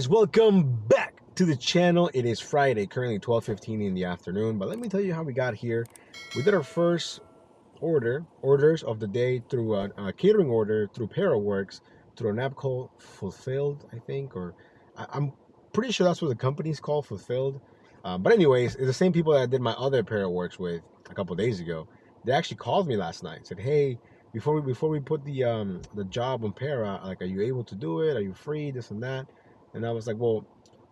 guys, welcome back to the channel. It is Friday, currently 12:15 in the afternoon, but let me tell you how we got here. We did our first orders of the day through a catering order through ParaWorks, through an app called Fulfilled, I think, or I'm pretty sure that's what the company's called, Fulfilled. But anyways, it's the same people that I did my other ParaWorks with a couple days ago. They actually called me last night, said, "Hey, before we put the job on Para, like, are you able to do it? Are you free? This and that." And I was like, "Well,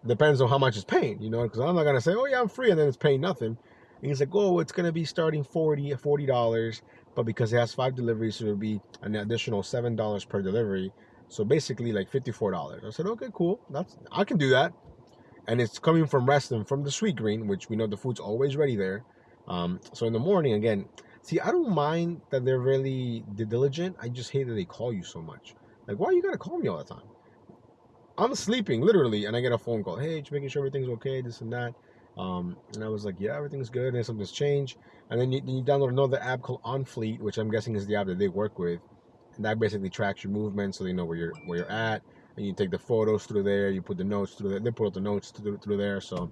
depends on how much it's paying, you know, because I'm not gonna say, oh yeah, I'm free, and then it's paying nothing." And he's like, "Oh, it's gonna be starting $40, but because it has 5 deliveries, so it'll be an additional $7 per delivery. So basically, like $54." I said, "Okay, cool. I can do that." And it's coming from Reston, from the Sweet Green, which we know the food's always ready there. So in the morning, again, see, I don't mind that they're really diligent. I just hate that they call you so much. Like, why you gotta call me all the time? I'm sleeping, literally, and I get a phone call. "Hey, just making sure everything's okay, this and that." And I was like, "Yeah, everything's good," and then something's changed. And then you download another app called OnFleet, which I'm guessing is the app that they work with. And that basically tracks your movement, so they know where you're at. And you take the photos through there, you put the notes through there. They put out the notes through there. So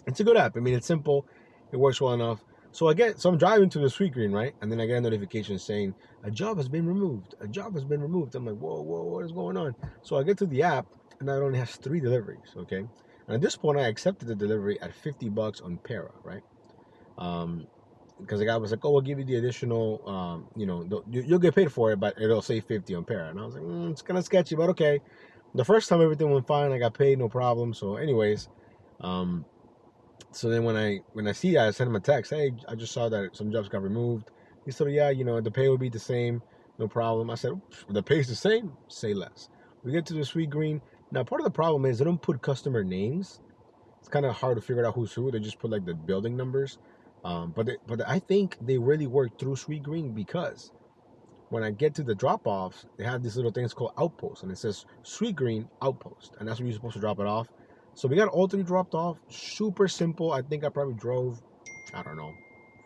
it's a good app. I mean, it's simple. It works well enough. So I'm driving to the Sweet Green, right? And then I get a notification saying, "A job has been removed. A job has been removed." I'm like, whoa, what is going on? So I get to the app, and it only has 3 deliveries, okay? And at this point, I accepted the delivery at $50 on Para, right? Because the guy was like, "Oh, we'll give you the additional, you'll get paid for it, but it'll say 50 on Para." And I was like, it's kind of sketchy, but okay. The first time everything went fine, I got paid, no problem. So anyways, so then when I see that, I sent him a text. "Hey, I just saw that some jobs got removed." He said, "Yeah, the pay will be the same, no problem." I said, "The pay's the same, say less." We get to the Sweet Green. Now, part of the problem is they don't put customer names. It's kind of hard to figure out who's who. They just put like the building numbers. But I think they really work through Sweet Green, because when I get to the drop-offs, they have these little things called outposts, and it says Sweet Green Outpost, and that's where you're supposed to drop it off. So we got all 3 dropped off. Super simple. I think I probably drove, I don't know,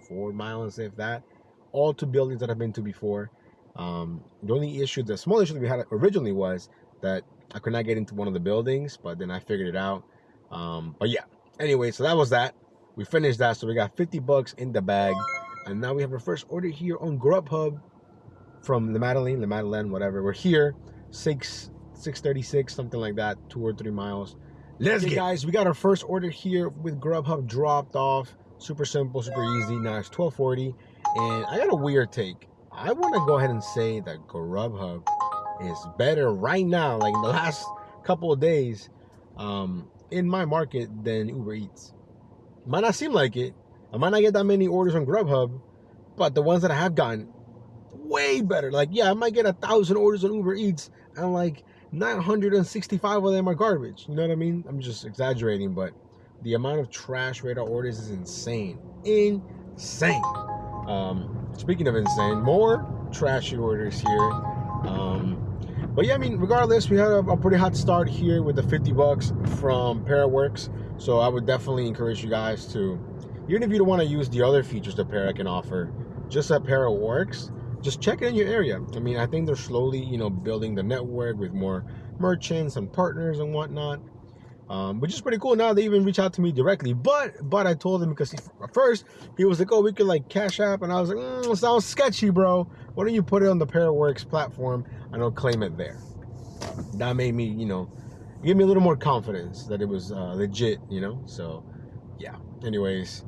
4 miles, if that. All 2 buildings that I've been to before. The small issue that we had originally was that I could not get into one of the buildings, but then I figured it out. But yeah, anyway, so that was that. We finished that, so we got $50 in the bag, and now we have our first order here on GrubHub from the Madeleine, whatever. We're here, 6:36, something like that, 2 or 3 miles. Let's get, guys. We got our first order here with GrubHub dropped off. Super simple, super easy. Now it's 12:40, and I got a weird take. I want to go ahead and say that GrubHub is better right now, like in the last couple of days, in my market than Uber Eats. Might not seem like it. I might not get that many orders on GrubHub, but the ones that I have gotten, way better. Like, yeah, I might get 1,000 orders on Uber Eats, and like 965 of them are garbage. You know what I mean? I'm just exaggerating, but the amount of trash radar orders is insane. Insane. Speaking of insane, more trashy orders here. But yeah, I mean, regardless, we had a pretty hot start here with the $50 from ParaWorks. So I would definitely encourage you guys to, even if you don't want to use the other features that Para can offer, just that ParaWorks, just check it in your area. I mean, I think they're slowly, building the network with more merchants and partners and whatnot, which is pretty cool. Now they even reach out to me directly, but I told him, because at first he was like, "Oh, we could like Cash App," and I was like, "Sounds sketchy, bro. Why don't you put it on the ParaWorks platform and I'll claim it there?" That made me, give me a little more confidence that it was legit, So yeah. Anyways,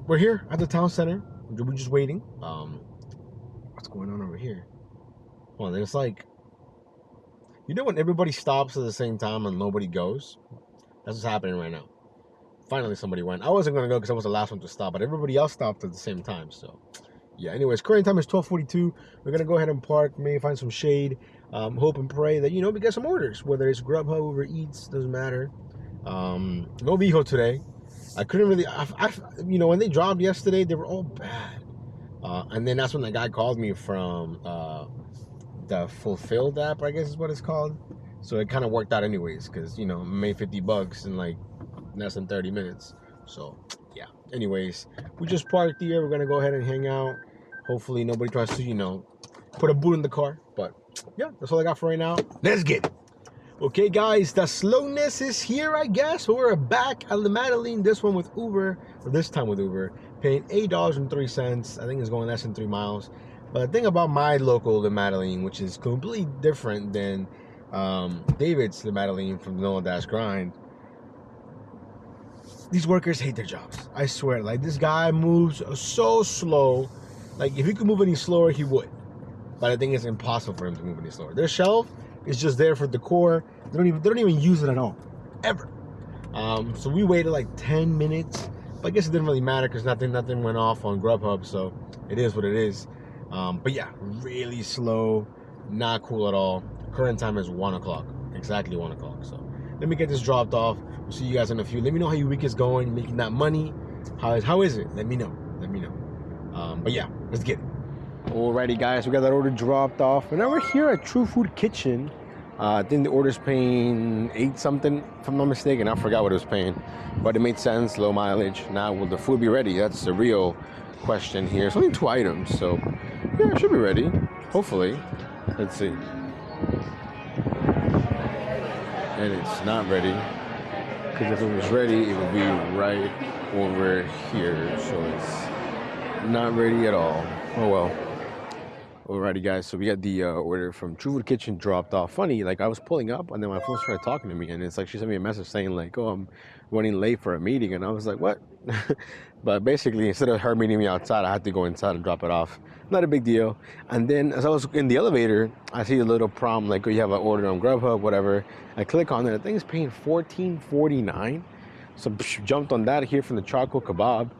we're here at the town center. We're just waiting. What's going on over here? Well, it's like, when everybody stops at the same time and nobody goes? That's what's happening right now. Finally, somebody went. I wasn't going to go because I was the last one to stop, but everybody else stopped at the same time. So yeah, anyways, current time is 12:42. We're going to go ahead and park, maybe find some shade, hope and pray that, we get some orders, whether it's GrubHub, Uber Eats, doesn't matter. No Veho today. I couldn't really, when they dropped yesterday, they were all bad. And then that's when the guy called me from the Fulfilled app, I guess is what it's called. So it kind of worked out anyways, because, made $50 in like less than 30 minutes. So yeah, anyways, we just parked here. We're going to go ahead and hang out. Hopefully nobody tries to, put a boot in the car. But yeah, that's all I got for right now. Let's get it. Okay guys, the slowness is here, I guess. We're back at the Madeline, this one with Uber, or this time with Uber, paying $8.03. I think it's going less than 3 miles. But the thing about my local the Madeline, which is completely different than David's the Madeline from the Dash Grind, these workers hate their jobs. I swear, like this guy moves so slow. Like if he could move any slower, he would. But I think it's impossible for him to move any slower. Their shelf is just there for decor. They don't even use it at all, ever. So we waited like 10 minutes. But I guess it didn't really matter because nothing went off on GrubHub, so it is what it is. But yeah, really slow, not cool at all. Current time is 1 o'clock, exactly 1 o'clock. So let me get this dropped off. We'll see you guys in a few. Let me know how your week is going, making that money. How is it? Let me know. But yeah, let's get it. Alrighty guys, we got that order dropped off, and now we're here at True Food Kitchen. I think the order's paying 8 something, if I'm not mistaken. I forgot what it was paying, but it made sense, low mileage. Now will the food be ready? That's the real question here. It's only 2 items, so yeah, it should be ready, hopefully. Let's see. And it's not ready, because if it was ready, it would be right over here, so it's not ready at all. Oh well. Alrighty guys, so we got the order from True Food Kitchen dropped off. Funny, like I was pulling up and then my phone started talking to me, and it's like she sent me a message saying like, oh, I'm running late for a meeting, and I was like, what? But basically, instead of her meeting me outside, I had to go inside and drop it off. Not a big deal. And then as I was in the elevator, I see a little prompt like, oh, you have an order on GrubHub, whatever. I click on it, I think it's paying $14.49. So jumped on that here from the charcoal kebab.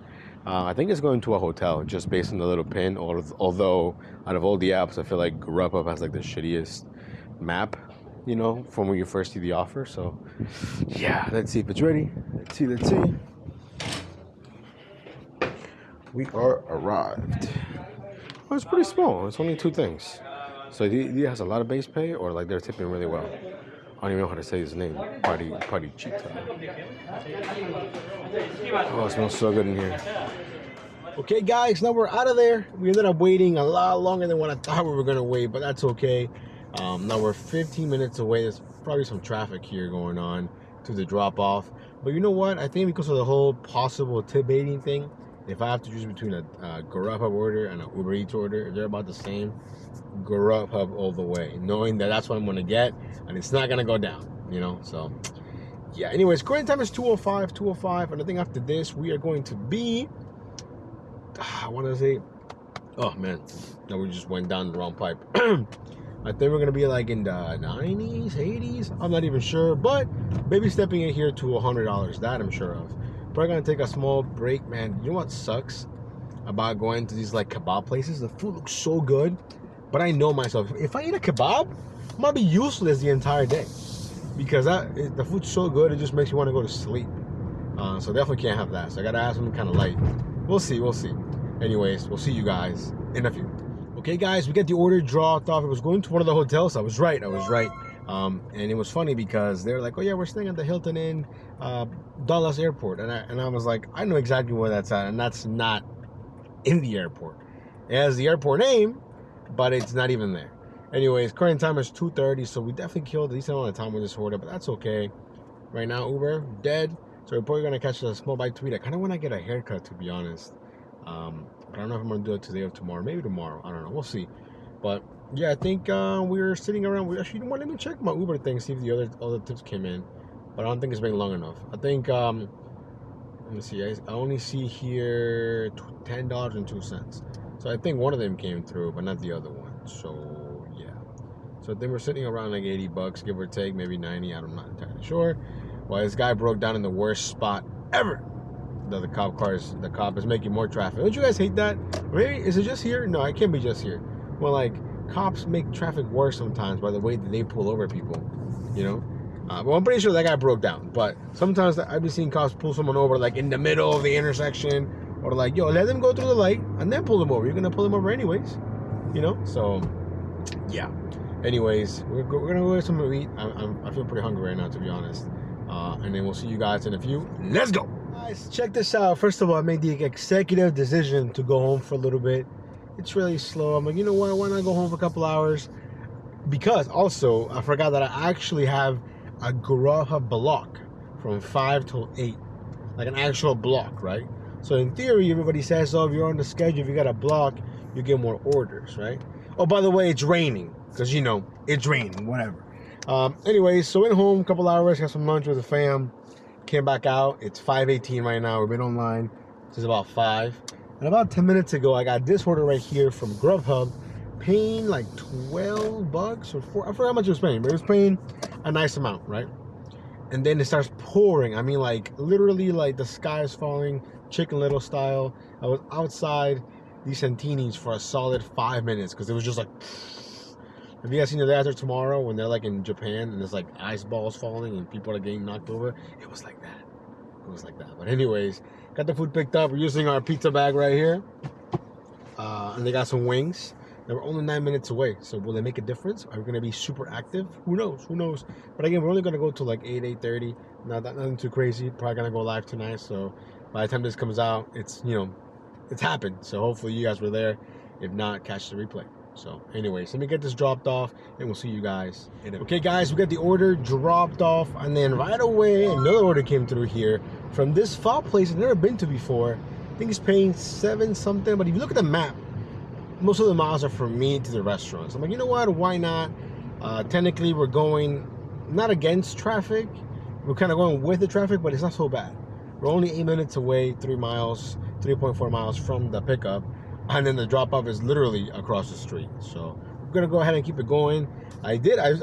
I think it's going to a hotel just based on the little pin, although out of all the apps, I feel like GrubHub has like the shittiest map, you know, from when you first see the offer. So yeah, let's see if it's ready. Let's see. We are arrived. Oh, it's pretty small. It's only 2 things. So he has a lot of base pay, or like they're tipping really well. I don't even know how to say his name. Party Cheetah. Oh, it smells so good in here. Okay, guys, now we're out of there. We ended up waiting a lot longer than what I thought we were gonna wait, but that's okay. Now we're 15 minutes away. There's probably some traffic here going on to the drop-off. But you know what? I think because of the whole possible tip baiting thing, if I have to choose between a GrubHub order and an Uber Eats order, if they're about the same, GrubHub all the way, knowing that that's what I'm gonna get and it's not gonna go down, you know. So yeah, anyways, current time is 2:05, and I think after this we are going to be I want to say, oh man, no, we just went down the wrong pipe. I think we're gonna be like in the 90s, 80s, I'm not even sure, but maybe stepping in here to $100, that I'm sure of. Probably gonna take a small break, man. You know what sucks about going to these like kebab places? The food looks so good, but I know myself, if I eat a kebab, I'm gonna be useless the entire day, because the food's so good, it just makes you want to go to sleep. So definitely can't have that. So I gotta have something kind of light. We'll see. Anyways, we'll see you guys in a few. Okay guys, we got the order dropped off. It was going to one of the hotels. I was right. And it was funny because they're like, oh yeah, we're staying at the Hilton in Dallas Airport, and I was like, I know exactly where that's at, and that's not in the airport. It has the airport name, but it's not even there. Anyways, current time is 2:30, so we definitely killed a decent amount of time with this order, but that's okay. Right now, Uber dead, so we're probably gonna catch a small bite to eat. I kind of want to get a haircut, to be honest. But I don't know if I'm gonna do it today or tomorrow. Maybe tomorrow. I don't know. We'll see. But yeah, I think we were sitting around. We actually, let me check my Uber thing, see if the other tips came in. But I don't think it's been long enough. I think let me see. I only see here $10.02. So I think one of them came through, but not the other one. So yeah. So I think we're sitting around like $80, give or take, maybe 90. I'm not entirely sure. Well, this guy broke down in the worst spot ever. The cop is making more traffic. Don't you guys hate that? Maybe is it just here? No, it can't be just here. Well, like cops make traffic worse sometimes by the way that they pull over people, you know. Well, I'm pretty sure that guy broke down. But sometimes I've been seeing cops pull someone over like in the middle of the intersection, or like, yo, let them go through the light and then pull them over. You're gonna pull them over anyways, you know. So yeah. Anyways, we're gonna go get something to eat. I feel pretty hungry right now, to be honest. And then we'll see you guys in a few. Let's go. Guys, check this out. First of all, I made the executive decision to go home for a little bit. It's really slow. I'm like, you know what? Why not go home for a couple hours? because also I forgot that I actually have a GrubHub block from 5 till 8, like an actual block, right? So in theory, everybody says, oh, if you're on the schedule, if you got a block, you get more orders, right? Oh, by the way, it's raining, because, you know, it's raining, whatever. Anyways, so went home, a couple hours, got some lunch with the fam, came back out. It's 5:18 right now. We've been online since about 5. And about 10 minutes ago, I got this order right here from GrubHub, paying like $12 or 4. I forgot how much it was paying, but it was paying a nice amount, right? And then it starts pouring. I mean, like, literally, like, the sky is falling, Chicken Little style. I was outside these Santinis for a solid 5 minutes because it was just like, have you guys seen The Day After Tomorrow when they're like in Japan and there's like ice balls falling and people are getting knocked over? It was like that. It was like that. But anyways, got the food picked up. We're using our pizza bag right here. And they got some wings. They were only 9 minutes away. So will they make a difference? Are we going to be super active? Who knows? Who knows? But again, we're only going to go to like 8:30. Nothing too crazy. Probably going to go live tonight. So by the time this comes out, it's, you know, it's happened. So hopefully you guys were there. If not, catch the replay. So anyways, let me get this dropped off and we'll see you guys in a minute. Okay guys, we got the order dropped off and then right away another order came through here from this pho place I've never been to before. I think it's paying 7 something, but if you look at the map, most of the miles are from me to the restaurants. I'm like, you know what, why not? Technically we're going not against traffic, we're kind of going with the traffic, but it's not so bad. We're only 8 minutes away, 3 miles, 3.4 miles from the pickup. And then the drop-off is literally across the street. So we're gonna go ahead and keep it going. I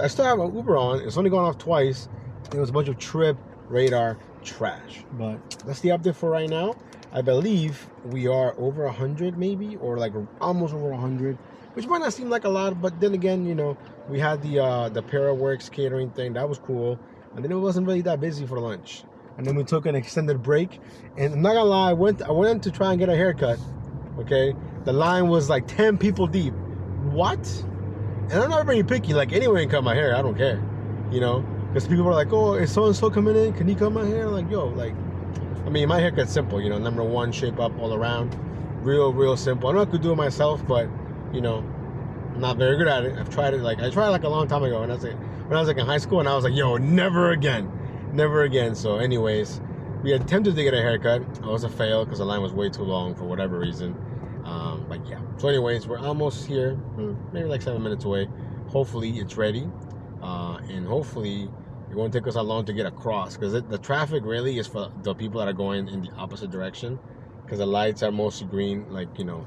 still have an Uber on. It's only gone off twice. It was a bunch of trip radar trash. But that's the update for right now. I believe we are over 100 maybe, or like almost over 100, which might not seem like a lot, but then again, you know, we had the Paraworks catering thing. That was cool. And then it wasn't really that busy for lunch. And then we took an extended break. And I'm not gonna lie, I went to try and get a haircut. Okay, the line was like 10 people deep. What? And I'm not very picky. Like, anyone can cut my hair. I don't care. You know, because people are like, oh, is so and so coming in? Can he cut my hair? Like, yo, like, I mean, my haircut's simple. You know, number one, shape up all around, real simple. I know I could do it myself, but you know, I'm not very good at it. I've tried it. Like, I tried like a long time ago, and when I was like in high school, and I was like, yo, never again. So, anyways, we attempted to get a haircut. It was a fail because the line was way too long for whatever reason. But yeah, so anyways, we're almost here, maybe like 7 minutes away. Hopefully it's ready, and hopefully it won't take us that long to get across, because the traffic really is for the people that are going in the opposite direction, because the lights are mostly green. Like, you know,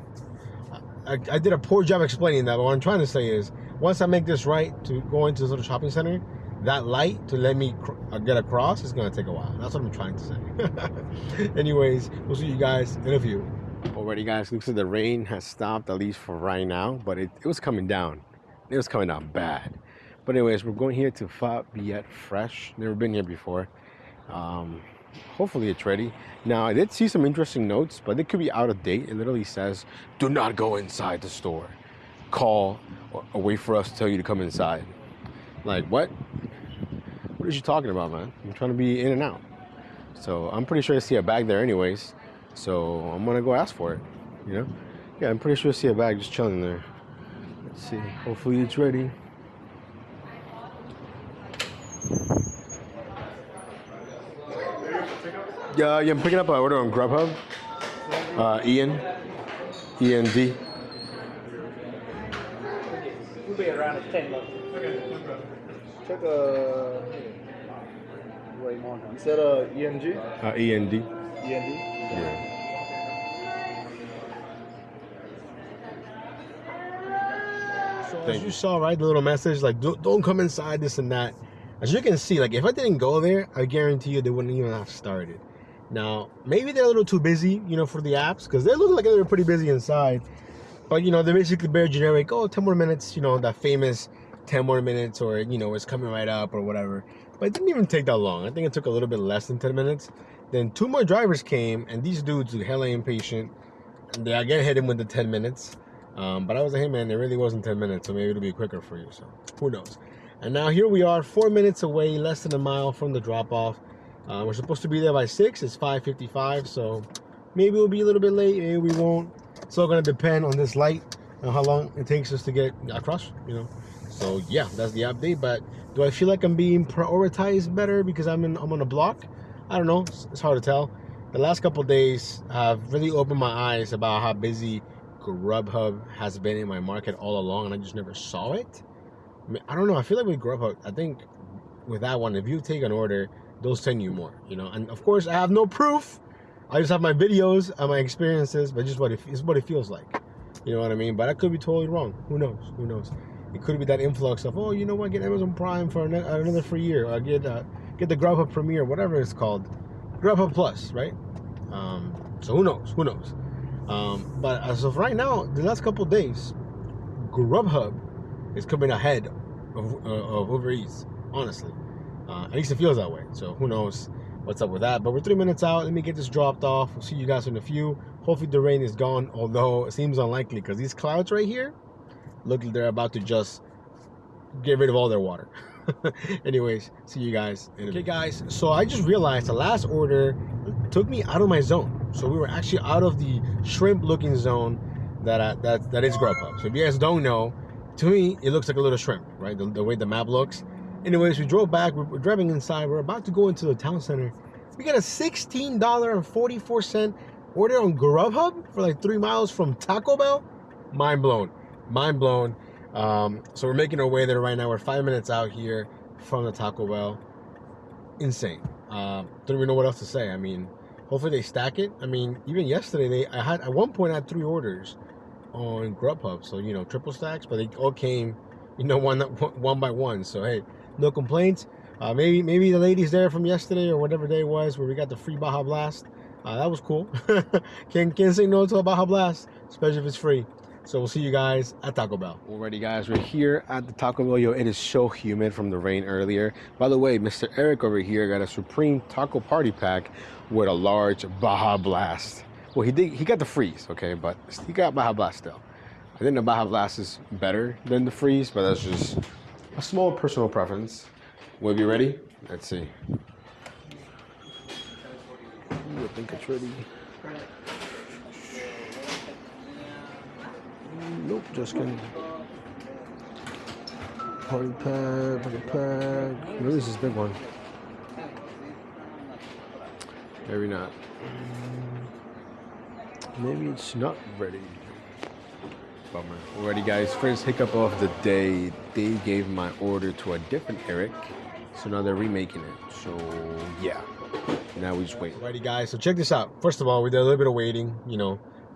I did a poor job explaining that, but what I'm trying to say is, once I make this right to go into this little shopping center, that light to let me get across is going to take a while. That's what I'm trying to say. Anyways, we'll see you guys in a few. Already, guys, looks like the rain has stopped, at least for right now, but it was coming down. It was coming down bad. But anyways, we're going here to Fabiette Fresh. Never been here before. Hopefully it's ready. Now, I did see some interesting notes, but it could be out of date. It literally says, do not go inside the store. Call or wait for us to tell you to come inside. Like, what? What are you talking about, man? I'm trying to be in and out. So I'm pretty sure I see a bag there anyways. So I'm gonna go ask for it, you know? Yeah, I'm pretty sure I see a bag just chilling there. Let's see, hopefully it's ready. Yeah, I'm picking up an order on GrubHub. Ian D. We'll be around at 10. Okay, no problem. Check Raymond. You said ENG? END. END? Yeah. So as you saw, right, the little message, like, don't come inside, this and that. As you can see, like, if I didn't go there, I guarantee you they wouldn't even have started. Now, maybe they're a little too busy, you know, for the apps, because they look like they were pretty busy inside. But, you know, they're basically very generic. Oh, 10 more minutes, you know, that famous 10 more minutes, or, you know, it's coming right up or whatever. But it didn't even take that long. I think it took a little bit less than 10 minutes. Then 2 more drivers came, and these dudes were hella impatient. And they again hit him with the 10 minutes. But I was like, hey, man, it really wasn't 10 minutes, so maybe it'll be quicker for you. So who knows? And now here we are, 4 minutes away, less than a mile from the drop-off. We're supposed to be there by 6. It's 5:55, so maybe we'll be a little bit late. Maybe we won't. It's all going to depend on this light and how long it takes us to get across, you know. So yeah, that's the update. But do I feel like I'm being prioritized better because I'm on a block? I don't know. It's hard to tell. The last couple days have really opened my eyes about how busy GrubHub has been in my market all along, and I just never saw it. I mean, I don't know. I feel like with GrubHub, I think with that one, if you take an order, they'll send you more. And of course, I have no proof. I just have my videos and my experiences, but just it's what it feels like. You know what I mean? But I could be totally wrong. Who knows? Who knows? It could be that influx of, oh, you know what? Get Amazon Prime for another free year, or get the GrubHub Premier, whatever it's called, GrubHub Plus, right? So who knows? Who knows? But as of right now, the last couple of days, GrubHub is coming ahead of Uber Eats. Honestly, at least it feels that way. So who knows what's up with that? But we're 3 minutes out. Let me get this dropped off. We'll see you guys in a few. Hopefully the rain is gone, although it seems unlikely because these clouds right here look like they're about to just get rid of all their water. Anyways, see you guys in a minute. Okay, guys. So I just realized the last order took me out of my zone. So we were actually out of the shrimp-looking zone that is GrubHub. So if you guys don't know, to me it looks like a little shrimp, right? The way the map looks. Anyways, we drove back. We're driving inside. We're about to go into the town center. We got a $16.44 order on GrubHub for like 3 miles from Taco Bell. Mind blown. Mind blown. So we're making our way there right now. We're 5 minutes out here from the Taco Bell. Insane. Don't even know what else to say. I mean, hopefully they stack it. I mean, even yesterday, at one point I had 3 orders on GrubHub. So, triple stacks, but they all came, one by one. So, hey, no complaints. Maybe the ladies there from yesterday or whatever day it was where we got the free Baja Blast. That was cool. Can't say no to a Baja Blast, especially if it's free. So we'll see you guys at Taco Bell. Alrighty, guys, we're here at the Taco Bell. Yo, it is so humid from the rain earlier. By the way, Mr. Eric over here got a Supreme Taco Party Pack with a large Baja Blast. Well, he got the freeze, okay, but he got Baja Blast still. I think the Baja Blast is better than the freeze, but that's just a small personal preference. Will you be ready? Let's see. Ooh, I think it's ready. Nope, just kidding. Party pack. Maybe this is a big one. Maybe not. Maybe it's not ready. Bummer. Alrighty, guys, first hiccup of the day. They gave my order to a different Eric, so now they're remaking it. So yeah, now we just wait. Alrighty, guys, so check this out. First of all, we did a little bit of waiting.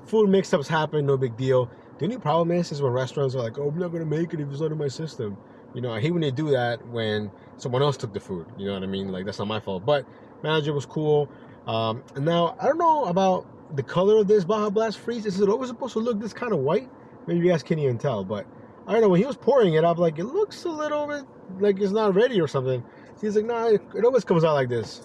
Food mix-ups happen, no big deal. The only problem is when restaurants are like, oh, I'm not gonna make it if it's not in my system. I hate when they do that when someone else took the food. You know what I mean? Like, that's not my fault. But manager was cool. And now I don't know about the color of this Baja Blast freeze. Is it always supposed to look this kind of white? Maybe you guys can't even tell, but I don't know. When he was pouring it, I'm like, it looks a little bit like it's not ready or something. He's like, nah, it always comes out like this.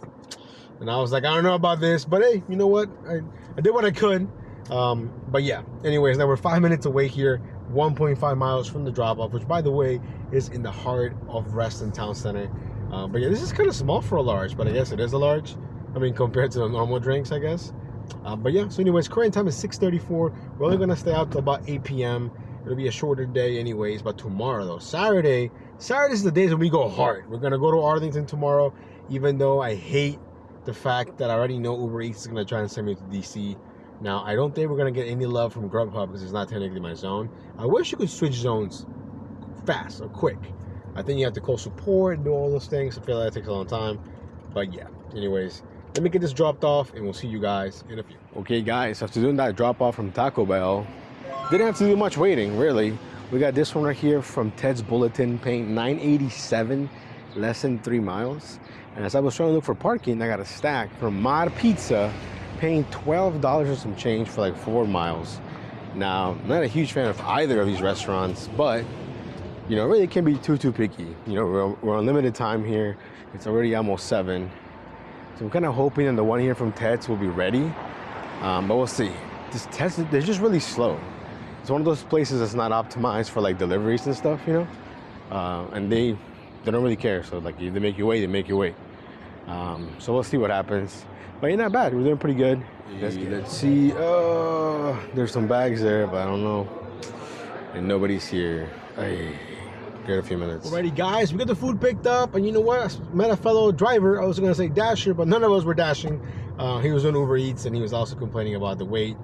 And I was like, I don't know about this, but hey, you know what? I did what I could. But yeah, anyways, now we're 5 minutes away here, 1.5 miles from the drop-off, which, by the way, is in the heart of Reston Town Center. But yeah, this is kind of small for a large, but I guess it is a large. I mean, compared to the normal drinks, I guess. But yeah, so anyways, current time is 6:34. We're only gonna stay out till about 8 p.m. It'll be a shorter day anyways, but tomorrow though, Saturday is the days when we go hard. We're gonna go to Arlington tomorrow, even though I hate the fact that I already know Uber Eats is gonna try and send me to DC. Now, I don't think we're gonna get any love from GrubHub because it's not technically my zone. I wish you could switch zones fast or quick. I think you have to call support and do all those things. I feel like that takes a long time. But yeah, anyways, let me get this dropped off and we'll see you guys in a few. Okay, guys, after doing that drop off from Taco Bell, didn't have to do much waiting, really. We got this one right here from Ted's Bulletin, paying $9.87, less than 3 miles. And as I was trying to look for parking, I got a stack from Mod Pizza, paying $12 or some change for like 4 miles. Now, I'm not a huge fan of either of these restaurants, but really can't be too picky. We're on limited time here. It's already almost 7. So I'm kind of hoping that the one here from Ted's will be ready, but we'll see. This Ted's, they're just really slow. It's one of those places that's not optimized for like deliveries and stuff, and they don't really care. So like, if they make you wait, they make you wait. So we'll see what happens. But you're not bad. We're doing pretty good. Let's see. There's some bags there, but I don't know. And nobody's here. Get a few minutes. Alrighty, guys, we got the food picked up, and you know what? I met a fellow driver. I was gonna say dasher, but none of us were dashing. He was on Uber Eats, and he was also complaining about the wait.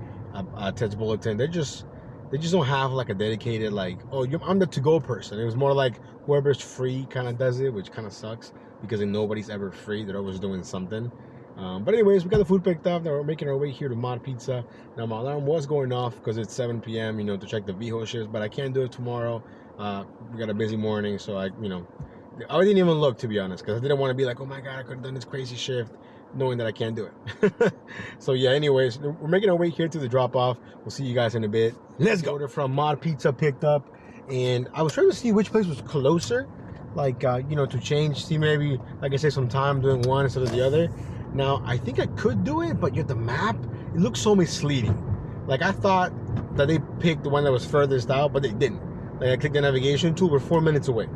Ted's Bulletin. They just don't have like a dedicated like, oh, I'm the to-go person. It was more like whoever's free kind of does it, which kind of sucks because nobody's ever free. They're always doing something. But anyways, we got the food picked up. Now we're making our way here to Mod Pizza. Now my alarm was going off because it's 7 p.m. To check the Veho shifts, but I can't do it tomorrow. We got a busy morning, so I didn't even look, to be honest, because I didn't want to be like, oh my god, I could have done this crazy shift, knowing that I can't do it. So yeah, anyways, we're making our way here to the drop off. We'll see you guys in a bit. Let's go. Order from Mod Pizza picked up, and I was trying to see which place was closer, like to change, see maybe, like I say, some time doing one instead of the other. Now I think I could do it, but the map, it looks so misleading. Like I thought that they picked the one that was furthest out, but they didn't. Like I clicked the navigation tool, we're 4 minutes away,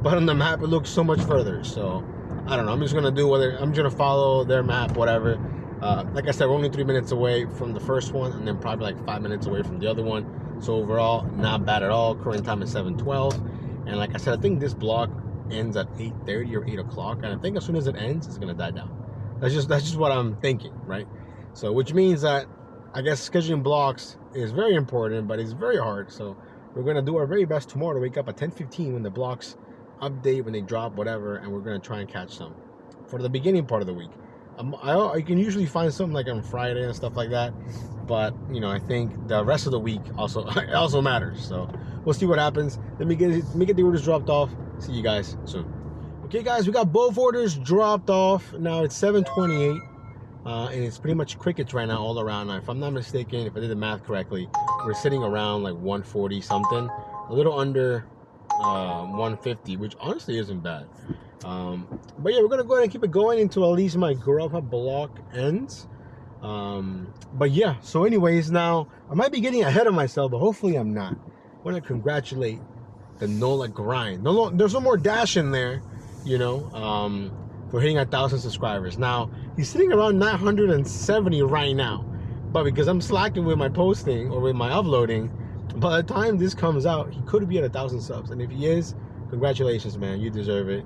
but on the map it looks so much further. So I don't know, I'm just gonna do I'm gonna follow their map, whatever. Like I said, we're only 3 minutes away from the first one, and then probably like 5 minutes away from the other one. So overall, not bad at all. Current time is 7:12, and like I said, I think this block ends at 8:30 or 8 o'clock, and I think as soon as it ends, it's gonna die down. That's just what I'm thinking, right? So which means that I guess scheduling blocks is very important, but it's very hard. So we're gonna do our very best tomorrow to wake up at 10:15 when the blocks update, when they drop, whatever, and we're gonna try and catch some for the beginning part of the week. I can usually find something like on Friday and stuff like that, but I think the rest of the week also matters. So we'll see what happens. Let me get the orders dropped off. See you guys soon. Okay, guys, we got both orders dropped off. Now it's 7:28, and it's pretty much crickets right now all around. Now, if I'm not mistaken, if I did the math correctly, we're sitting around like 140 something, a little under 150, which honestly isn't bad. But yeah, we're gonna go ahead and keep it going until at least my GrubHub block ends. But yeah, so anyways, now I might be getting ahead of myself, but hopefully I'm not. I want to congratulate the Nola grind. There's no more dash in there, for hitting 1,000 subscribers. Now he's sitting around 970 right now, but because I'm slacking with my posting or with my uploading, by the time this comes out, he could be at 1,000 subs. And if he is, congratulations, man. You deserve it.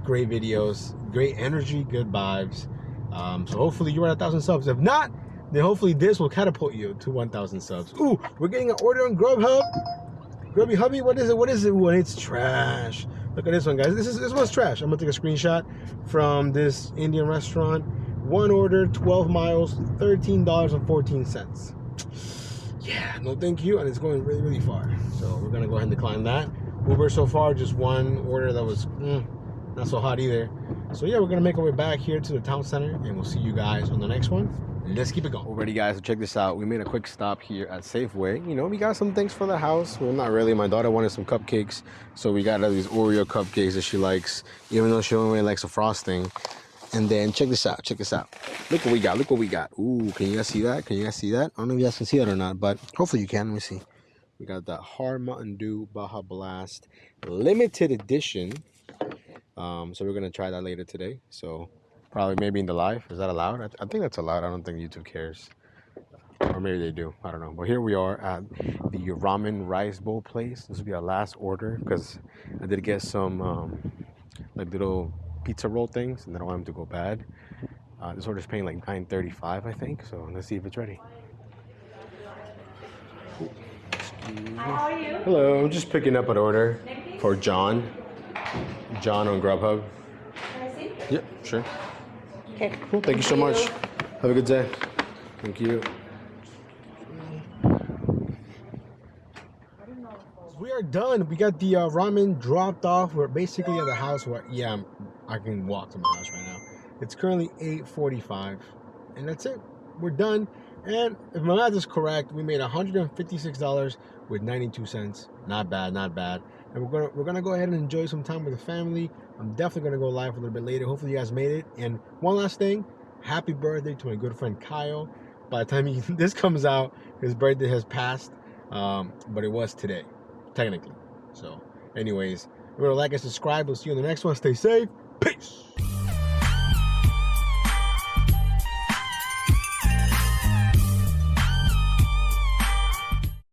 Great videos, great energy, good vibes. So hopefully you're at 1,000 subs. If not, then hopefully this will catapult you to 1,000 subs. Ooh, we're getting an order on GrubHub. Grubby Hubby, what is it? Ooh, and it's trash. Look at this one, guys. This one's trash. I'm gonna take a screenshot from this Indian restaurant. One order, 12 miles, $13.14. Yeah, no thank you, and it's going really, really far. So we're gonna go ahead and decline that. Uber so far, just one order that was not so hot either. So yeah, we're gonna make our way back here to the town center, and we'll see you guys on the next one. Let's keep it going. Alrighty, guys, so check this out. We made a quick stop here at Safeway. We got some things for the house. Well, not really. My daughter wanted some cupcakes, so we got these Oreo cupcakes that she likes, even though she only really likes the frosting. And then check this out. Look what we got. Ooh, can you guys see that? I don't know if you guys can see that or not, but hopefully you can. Let me see. We got the Hard Mountain Dew Baja Blast limited edition. So we're gonna try that later today. So probably maybe in the live. Is that allowed? I think that's allowed. I don't think YouTube cares, or maybe they do. I don't know. But here we are at the ramen rice bowl place. This will be our last order because I did get some like little pizza roll things, and I don't want them to go bad. This order's paying like $9.35, I think. So let's see if it's ready. Hi, how are you? Hello, I'm just picking up an order for John on GrubHub. Can I see? Yep, sure. Okay. Cool, thank you so much. Have a good day. Thank you. We are done. We got the ramen dropped off. We're basically at the house where, yeah, I can walk to my house right now. It's currently 8:45, and that's it. We're done. And if my math is correct, we made $156 with 92 cents. Not bad. And we're gonna go ahead and enjoy some time with the family. I'm definitely gonna go live a little bit later. Hopefully you guys made it. And one last thing, happy birthday to my good friend Kyle. By the time this comes out, his birthday has passed, but it was today, technically. So anyways, remember to like and subscribe. We'll see you in the next one. Stay safe. Peace.